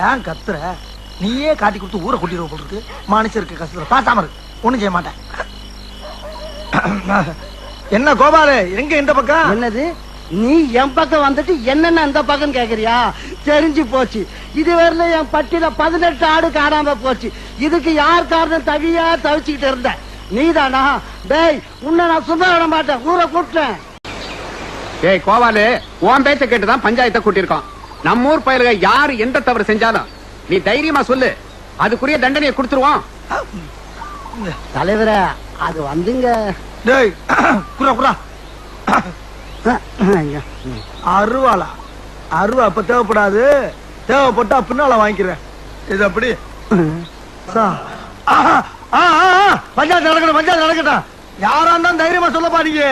ஏன் கத்துற? நீயே காட்டி கொடுத்து ஊரை கூட்டிடுவ போல இருக்கு. மனுஷருக்கு கஷ்டம் பாசாம இருக்கு, ஒண்ணும் செய்ய மாட்டேன். என்ன கோபாலு, எங்க இந்த பக்கம்? என்னது, நீ என் பக்கம் வந்துட்டு என்னென்ன அந்த பக்கம் கேக்குறியா? தெரிஞ்சு போச்சு. இதுவரையில என் பட்டியல 18 ஆடு காணாம போச்சு. இதுக்கு யார் காரணம்? தவியா தவிச்சுக்கிட்டு இருந்த நீதானா? டேய், உன்னை நான் சும்மா விட மாட்டேன், ஊரை கூட்டேன். ஏய் கோவாலு, உன் பேச்ச கேட்டுதான் பஞ்சாயத்தை கூட்டியிருக்கோம். நம்ம ஊர் பயலுக யாரு எந்த தவறு செஞ்சாலும் நீ தைரியமா சொல்லு, அதுக்குரிய தண்டனையை கொடுத்துருவோம். தலைவரே, அது வந்துங்க. டேய் குரா குரா, அருவாளா? அருவா அப்ப தேவைப்படாது, தேவைப்பட்டா பின்னால வாங்கிக்கிறேன். இது அப்படி பஞ்சாயத்து நடக்கட்டும், பஞ்சாயத்து நடக்கட்டும். யாரா இருந்தாலும் தைரியமா சொல்ல பாருங்க.